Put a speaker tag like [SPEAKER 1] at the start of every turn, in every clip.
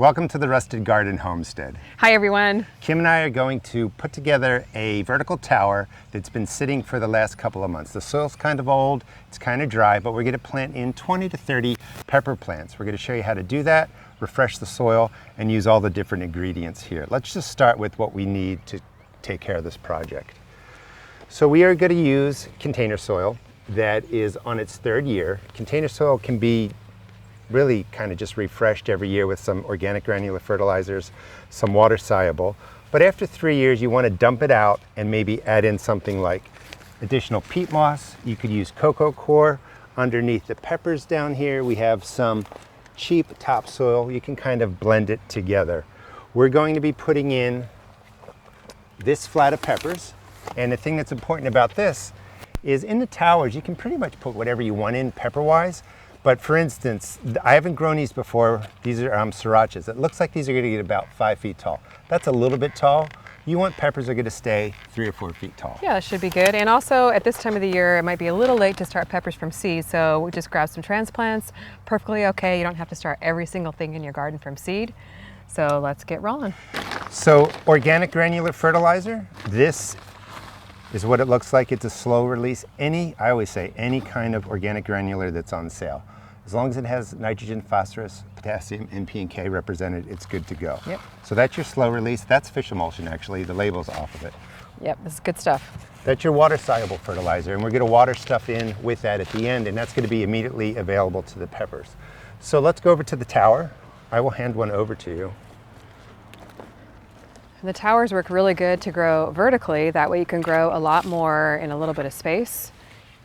[SPEAKER 1] Welcome to the Rusted Garden Homestead.
[SPEAKER 2] Hi everyone.
[SPEAKER 1] Kim and I are going to put together a vertical tower that's been sitting for the last couple of months. The soil's kind of old, it's kind of dry, but we're going to plant in 20 to 30 pepper plants. We're going to show you how to do that, refresh the soil, and use all the different ingredients here. Let's just start with what we need to take care of this project. So we are going to use container soil that is on its third year. Container soil can be really kind of just refreshed every year with some organic granular fertilizers, some water soluble. But after 3 years, you want to dump it out and maybe add in something like additional peat moss. You could use cocoa coir. Underneath the peppers down here, we have some cheap topsoil. You can kind of blend it together. We're going to be putting in this flat of peppers. And the thing that's important about this is in the towers, you can pretty much put whatever you want in pepper-wise. But for instance, I haven't grown these before. These are srirachas. It looks like these are going to get about 5 feet tall. That's a little bit tall. You want peppers that are going to stay 3 or 4 feet tall.
[SPEAKER 2] Yeah, that should be good. And also at this time of the year, it might be a little late to start peppers from seed. So we just grab some transplants. Perfectly okay. You don't have to start every single thing in your garden from seed. So let's get rolling.
[SPEAKER 1] So organic granular fertilizer, this is what it looks like. It's a slow release. I always say any kind of organic granular that's on sale. As long as it has nitrogen, phosphorus, potassium, and P and K represented, it's good to go.
[SPEAKER 2] Yep.
[SPEAKER 1] So that's your slow release. That's fish emulsion actually. The label's off of it.
[SPEAKER 2] Yep, this is good stuff.
[SPEAKER 1] That's your water soluble fertilizer, and we're going to water stuff in with that at the end, and that's going to be immediately available to the peppers. So let's go over to the tower. I will hand one over to you.
[SPEAKER 2] The towers work really good to grow vertically. That way you can grow a lot more in a little bit of space.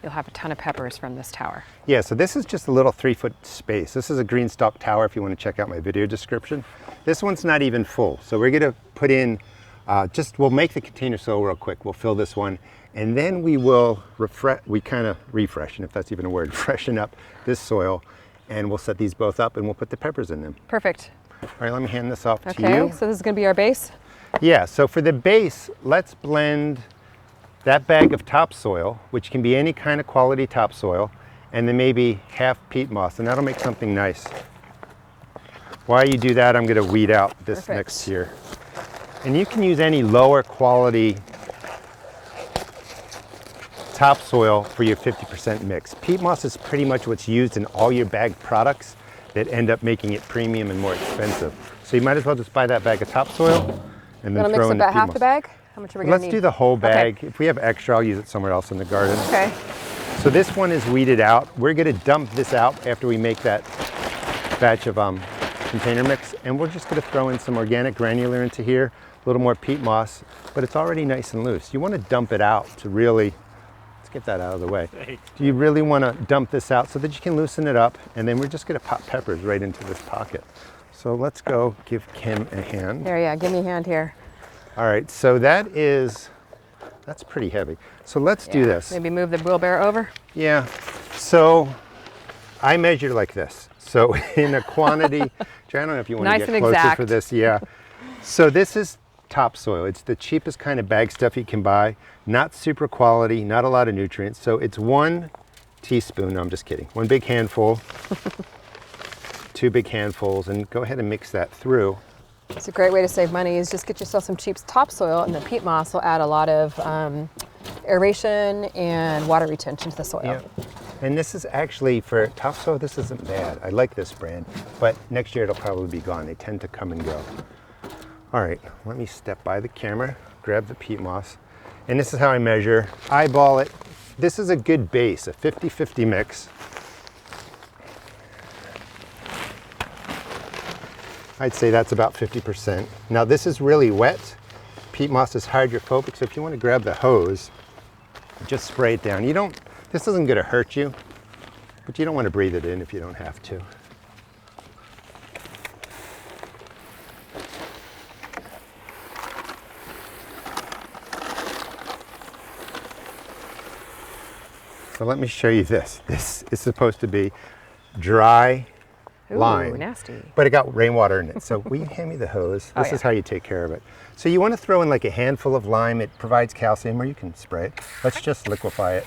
[SPEAKER 2] You'll have a ton of peppers from this tower.
[SPEAKER 1] Yeah, so this is just a little 3-foot space. This is a green stalk tower if you want to check out my video description. This one's not even full. So we're going to put in, we'll make the container soil real quick. We'll fill this one, and then we will refresh, and if that's even a word, freshen up this soil, and we'll set these both up and we'll put the peppers in them.
[SPEAKER 2] Perfect.
[SPEAKER 1] All right, let me hand this off to you.
[SPEAKER 2] Okay, so this is going to be our base?
[SPEAKER 1] Yeah, so for the base, let's blend that bag of topsoil, which can be any kind of quality topsoil, and then maybe half peat moss, and that'll make something nice. While you do that, I'm going to weed out this
[SPEAKER 2] Perfect.
[SPEAKER 1] next tier. And you can use any lower quality topsoil for your 50% mix. Peat moss is pretty much what's used in all your bagged products that end up making it premium and more expensive. So you might as well just buy that bag of topsoil and then throw in the peat moss.
[SPEAKER 2] Mix about half the bag? How much are we going to need?
[SPEAKER 1] Let's do the whole bag.
[SPEAKER 2] Okay.
[SPEAKER 1] If we have extra, I'll use it somewhere else in the garden.
[SPEAKER 2] Okay.
[SPEAKER 1] So this one is weeded out. We're going to dump this out after we make that batch of container mix, and we're just going to throw in some organic granular into here, a little more peat moss, but it's already nice and loose. You want to dump it out to really, let's get that out of the way. You really want to dump this out so that you can loosen it up, and then we're just going to pop peppers right into this pocket. So let's go give Kim a hand.
[SPEAKER 2] There, yeah, give me a hand here.
[SPEAKER 1] All right, so that's pretty heavy. So let's do this.
[SPEAKER 2] Maybe move the wheelbarrow over?
[SPEAKER 1] Yeah, so I measure like this. So in a quantity, I don't know if you want
[SPEAKER 2] Nice
[SPEAKER 1] to get
[SPEAKER 2] and
[SPEAKER 1] closer
[SPEAKER 2] exact.
[SPEAKER 1] for this, yeah. So this is topsoil. It's the cheapest kind of bag stuff you can buy. Not super quality, not a lot of nutrients. So it's 1 teaspoon, no, I'm just kidding. 1 big handful, 2 big handfuls, and go ahead and mix that through.
[SPEAKER 2] It's a great way to save money is just get yourself some cheap topsoil, and the peat moss will add a lot of aeration and water retention to the soil.
[SPEAKER 1] Yeah. And this is actually, for topsoil, this isn't bad. I like this brand, but next year it'll probably be gone. They tend to come and go. All right, let me step by the camera, grab the peat moss, and this is how I measure. Eyeball it. This is a good base, a 50-50 mix. I'd say that's about 50%. Now this is really wet. Peat moss is hydrophobic, so if you want to grab the hose, just spray it down. This isn't going to hurt you, but you don't want to breathe it in if you don't have to. So let me show you this. This is supposed to be dry lime.
[SPEAKER 2] Nasty.
[SPEAKER 1] But it got rainwater in it. So will you hand me the hose? This is how you take care of it. So you want to throw in like a handful of lime. It provides calcium, or you can spray it. Let's just liquefy it.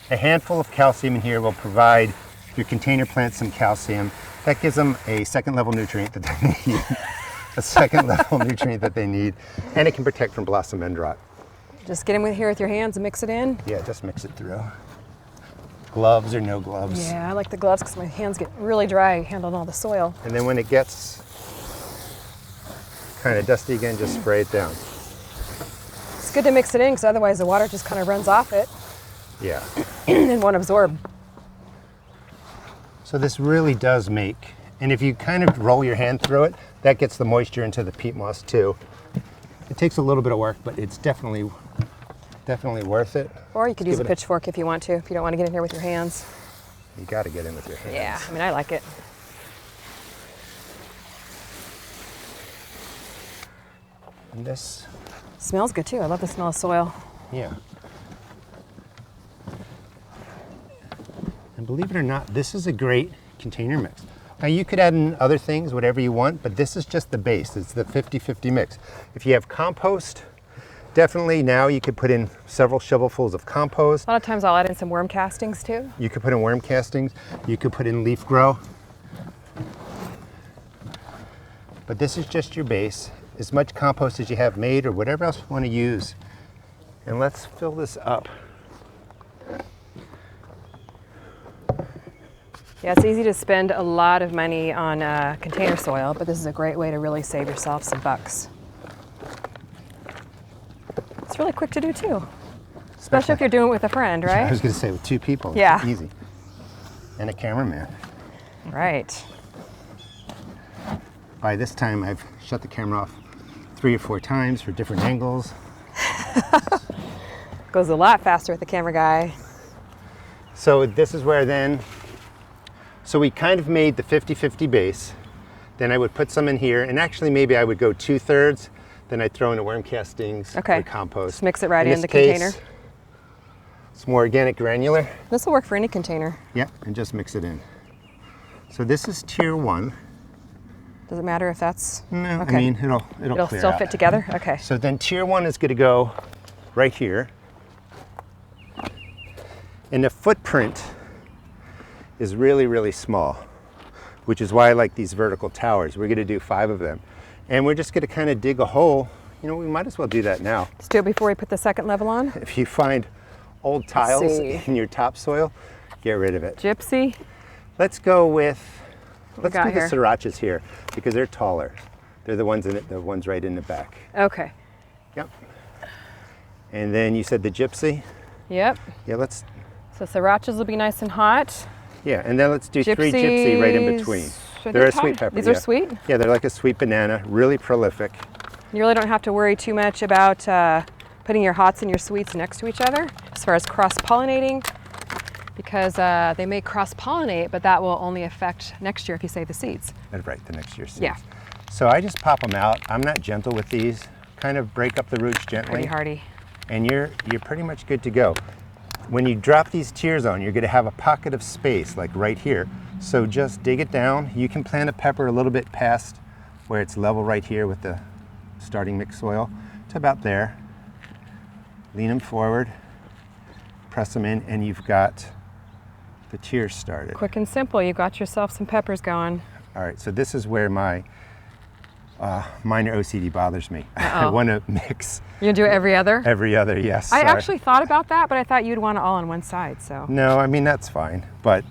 [SPEAKER 1] A handful of calcium in here will provide your container plants some calcium. That gives them a second level nutrient that they need. A second level nutrient that they need. And it can protect from blossom end rot.
[SPEAKER 2] Just get in with here with your hands and mix it in.
[SPEAKER 1] Yeah, just mix it through. Gloves or no gloves.
[SPEAKER 2] Yeah, I like the gloves because my hands get really dry handling all the soil.
[SPEAKER 1] And then when it gets kind of dusty again, just spray it down.
[SPEAKER 2] It's good to mix it in because otherwise the water just kind of runs off it.
[SPEAKER 1] Yeah.
[SPEAKER 2] And won't absorb.
[SPEAKER 1] So this really does make, and if you kind of roll your hand through it, that gets the moisture into the peat moss too. It takes a little bit of work, but it's definitely worth it.
[SPEAKER 2] Or you could use a pitchfork if you want to, if you don't want to get in here with your hands.
[SPEAKER 1] You got to get in with your hands.
[SPEAKER 2] Yeah, I mean, I like it.
[SPEAKER 1] And this
[SPEAKER 2] Smells good too. I love the smell of soil.
[SPEAKER 1] yeah. And believe it or not, this is a great container mix. Now you could add in other things, whatever you want, but this is just the base. It's the 50-50 mix. If you have compost, definitely now you could put in several shovelfuls of compost.
[SPEAKER 2] A lot of times I'll add in some worm castings too.
[SPEAKER 1] You could put in worm castings. You could put in leaf grow. But this is just your base. As much compost as you have made or whatever else you want to use. And let's fill this up.
[SPEAKER 2] Yeah, it's easy to spend a lot of money on container soil, but this is a great way to really save yourself some bucks. It's really quick to do too, especially if you're doing it with a friend, right?
[SPEAKER 1] I was going to say with 2 people.
[SPEAKER 2] Yeah.
[SPEAKER 1] It's easy. And a cameraman.
[SPEAKER 2] Right.
[SPEAKER 1] By this time, I've shut the camera off 3 or 4 times for different angles.
[SPEAKER 2] Goes a lot faster with the camera guy.
[SPEAKER 1] So this is where then, so we kind of made the 50-50 base. Then I would put some in here, and actually maybe I would go 2/3. Then I'd throw in the worm castings or compost.
[SPEAKER 2] Just mix it right in
[SPEAKER 1] this
[SPEAKER 2] the
[SPEAKER 1] case,
[SPEAKER 2] container.
[SPEAKER 1] It's more organic granular.
[SPEAKER 2] This will work for any container.
[SPEAKER 1] Yep, and just mix it in. So this is tier 1.
[SPEAKER 2] Does it matter if that's?
[SPEAKER 1] No,
[SPEAKER 2] Okay.
[SPEAKER 1] I mean, it'll clear
[SPEAKER 2] still
[SPEAKER 1] out.
[SPEAKER 2] fit together? Okay.
[SPEAKER 1] So then tier 1 is going to go right here. And the footprint is really, really small, which is why I like these vertical towers. We're going to do 5 of them. And we're just going to kind of dig a hole. You know, we might as well do that now.
[SPEAKER 2] Let's do it before we put the second level on.
[SPEAKER 1] If you find old tiles
[SPEAKER 2] see.
[SPEAKER 1] in your topsoil, get rid of it.
[SPEAKER 2] Gypsy.
[SPEAKER 1] Let's go with, let's
[SPEAKER 2] got
[SPEAKER 1] do the
[SPEAKER 2] here?
[SPEAKER 1] srirachas here because they're taller. They're the ones in it, the ones right in the back.
[SPEAKER 2] Okay.
[SPEAKER 1] Yep. And then you said the gypsy.
[SPEAKER 2] Yep.
[SPEAKER 1] Yeah, let's.
[SPEAKER 2] So srirachas will be nice and hot.
[SPEAKER 1] Yeah, and then let's do 3 gypsy right in between. They're a sweet pepper.
[SPEAKER 2] These are sweet?
[SPEAKER 1] Yeah, they're like a sweet banana, really prolific.
[SPEAKER 2] You really don't have to worry too much about putting your hots and your sweets next to each other as far as cross-pollinating, because they may cross-pollinate, but that will only affect next year if you save the seeds.
[SPEAKER 1] Right, the next year's seeds.
[SPEAKER 2] Yeah.
[SPEAKER 1] So I just pop them out. I'm not gentle with these. Kind of break up the roots gently.
[SPEAKER 2] Pretty hardy.
[SPEAKER 1] And you're pretty much good to go. When you drop these tiers on, you're going to have a pocket of space like right here. So just dig it down. You can plant a pepper a little bit past where it's level right here with the starting mixed soil to about there. Lean them forward, press them in, and you've got the tiers started.
[SPEAKER 2] Quick and simple. You got yourself some peppers going.
[SPEAKER 1] All right, so this is where my minor OCD bothers me. I want to mix.
[SPEAKER 2] You gonna do it every other?
[SPEAKER 1] Every other, yes.
[SPEAKER 2] I
[SPEAKER 1] sorry.
[SPEAKER 2] actually thought about that, but I thought you'd want it all on one side. So.
[SPEAKER 1] No, I mean that's fine, but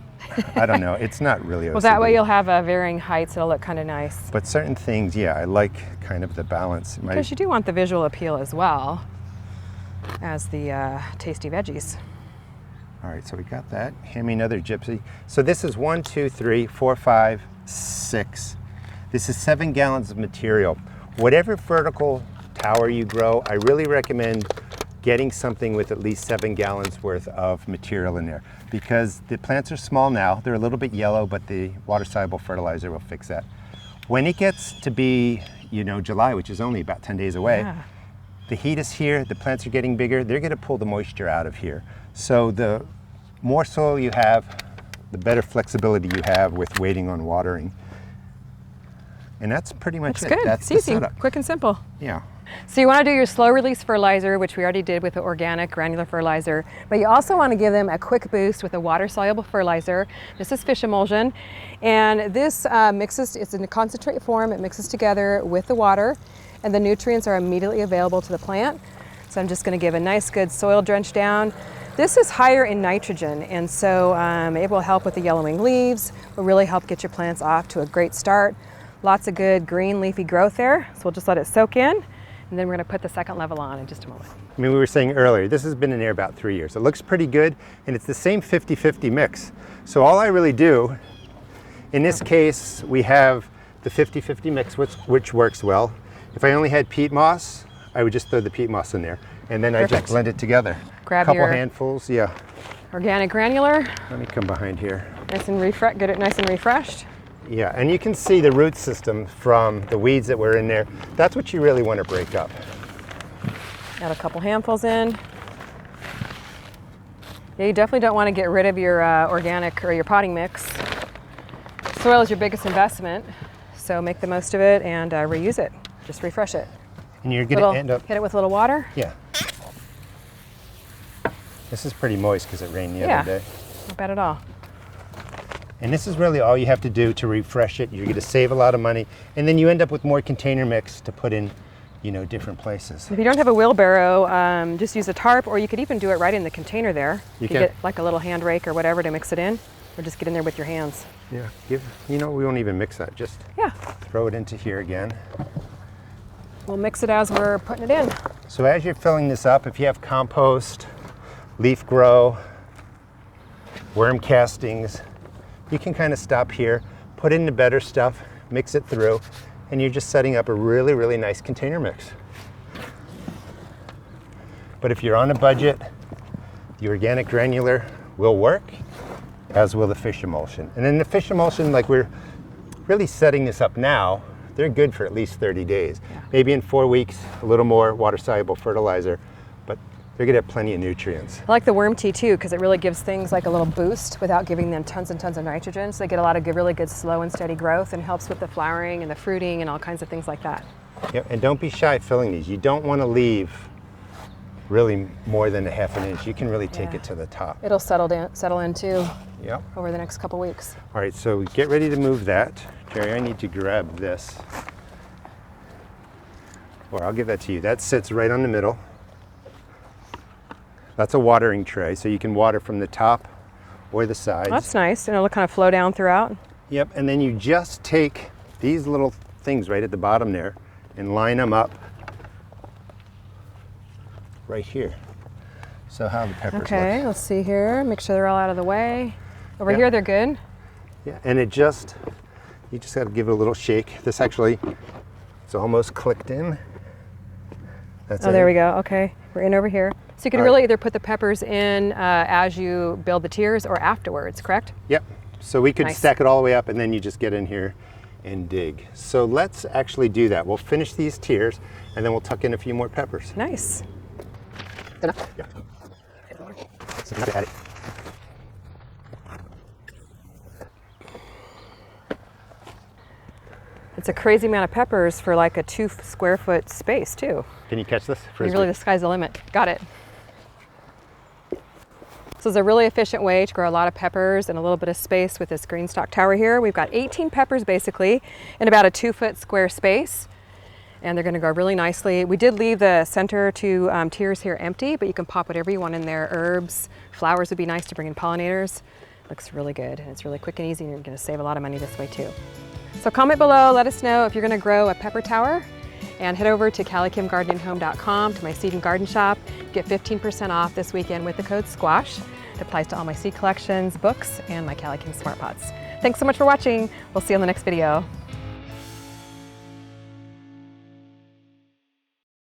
[SPEAKER 1] I don't know. It's not really OCD.
[SPEAKER 2] Well, that way you'll have varying heights. It'll look kind of nice.
[SPEAKER 1] But certain things, yeah, I like kind of the balance.
[SPEAKER 2] Because you do want the visual appeal as well as the tasty veggies.
[SPEAKER 1] All right, so we got that. Hand me another gypsy. So this is 1, 2, 3, 4, 5, 6. This is 7 gallons of material. Whatever vertical tower you grow, I really recommend getting something with at least 7 gallons worth of material in there, because the plants are small now. They're a little bit yellow, but the water-soluble fertilizer will fix that. When it gets to be, you know, July, which is only about 10 days away,
[SPEAKER 2] Yeah.
[SPEAKER 1] the heat is here, the plants are getting bigger, they're gonna pull the moisture out of here. So the more soil you have, the better flexibility you have with waiting on watering. And that's pretty much
[SPEAKER 2] That's
[SPEAKER 1] it.
[SPEAKER 2] good.
[SPEAKER 1] That's
[SPEAKER 2] It's
[SPEAKER 1] the
[SPEAKER 2] easy,
[SPEAKER 1] setup.
[SPEAKER 2] quick and simple.
[SPEAKER 1] Yeah.
[SPEAKER 2] So you want to do your slow release fertilizer, which we already did with the organic granular fertilizer, but you also want to give them a quick boost with a water soluble fertilizer. This is fish emulsion, and this mixes, it's in a concentrate form, it mixes together with the water, and the nutrients are immediately available to the plant. So I'm just going to give a nice good soil drench down. This is higher in nitrogen, and so it will help with the yellowing leaves, will really help get your plants off to a great start. Lots of good green leafy growth there, so we'll just let it soak in, and then we're going to put the second level on in just a moment.
[SPEAKER 1] I mean, we were saying earlier, this has been in there about 3 years. It looks pretty good, and it's the same 50-50 mix. So all I really do, in this case, we have the 50-50 mix, which works well. If I only had peat moss, I would just throw the peat moss in there, and then I just blend it together.
[SPEAKER 2] Grab
[SPEAKER 1] a couple
[SPEAKER 2] your
[SPEAKER 1] handfuls, yeah.
[SPEAKER 2] Organic granular.
[SPEAKER 1] Let me come behind here.
[SPEAKER 2] Nice and get it nice and refreshed.
[SPEAKER 1] Yeah, and you can see the root system from the weeds that were in there. That's what you really want to break up.
[SPEAKER 2] Add a couple handfuls in. Yeah, you definitely don't want to get rid of your organic or your potting mix. Soil is your biggest investment, so make the most of it and reuse it. Just refresh it.
[SPEAKER 1] And you're going to end up...
[SPEAKER 2] Hit it with a little water?
[SPEAKER 1] Yeah. This is pretty moist because it rained the other day.
[SPEAKER 2] Not bad at all.
[SPEAKER 1] And this is really all you have to do to refresh it. You're going to save a lot of money, and then you end up with more container mix to put in, you know, different places.
[SPEAKER 2] If you don't have a wheelbarrow, just use a tarp, or you could even do it right in the container there. You can get like a little hand rake or whatever to mix it in, or just get in there with your hands.
[SPEAKER 1] Yeah, you know, we won't even mix that. Just throw it into here again.
[SPEAKER 2] We'll mix it as we're putting it in.
[SPEAKER 1] So as you're filling this up, if you have compost, leaf grow, worm castings, you can kind of stop here, put in the better stuff, mix it through, and you're just setting up a really, really nice container mix. But if you're on a budget, the organic granular will work, as will the fish emulsion. And then the fish emulsion, like we're really setting this up now, they're good for at least 30 days. Yeah. Maybe in 4 weeks, a little more water-soluble fertilizer, but they're gonna have plenty of nutrients.
[SPEAKER 2] I like the worm tea too, because it really gives things like a little boost without giving them tons and tons of nitrogen. So they get a lot of good, really good slow and steady growth, and helps with the flowering and the fruiting and all kinds of things like that.
[SPEAKER 1] Yep, and don't be shy filling these. You don't wanna leave really more than a ½ inch. You can really take it to the top.
[SPEAKER 2] It'll settle in too.
[SPEAKER 1] Yep.
[SPEAKER 2] Over the next couple weeks.
[SPEAKER 1] All right, so get ready to move that. Jerry, I need to grab this. Or I'll give that to you. That sits right on the middle. That's a watering tray, so you can water from the top or the sides.
[SPEAKER 2] That's nice, and it'll kind of flow down throughout.
[SPEAKER 1] Yep, and then you just take these little things right at the bottom there and line them up right here. So how the peppers look.
[SPEAKER 2] Okay, let's see here. Make sure they're all out of the way. Over here, they're good.
[SPEAKER 1] Yeah, and you just got to give it a little shake. This actually, it's almost clicked in. That's it.
[SPEAKER 2] Oh, there we go. Okay, we're in over here. So you can really either put the peppers in as you build the tiers or afterwards, correct?
[SPEAKER 1] Yep. So we could stack it all the way up, and then you just get in here and dig. So let's actually do that. We'll finish these tiers, and then we'll tuck in a few more peppers.
[SPEAKER 2] Nice.
[SPEAKER 1] Enough? Yeah. So add it.
[SPEAKER 2] It's a crazy amount of peppers for like a 2 square foot space too.
[SPEAKER 1] Can you catch this?
[SPEAKER 2] Really, the sky's the limit. Got it. So it's a really efficient way to grow a lot of peppers in a little bit of space with this green stalk tower here. We've got 18 peppers basically in about a 2 foot square space, and they're going to grow really nicely. We did leave the center 2 tiers here empty, but you can pop whatever you want in there. Herbs, flowers would be nice to bring in pollinators. Looks really good, and it's really quick and easy, and you're going to save a lot of money this way too. So comment below, let us know if you're going to grow a pepper tower, and head over to CaliKimGardenandHome.com to my seed and garden shop. Get 15% off this weekend with the code SQUASH. It applies to all my seed collections, books, and my CaliKim Smart Pots. Thanks so much for watching. We'll see you on the next video.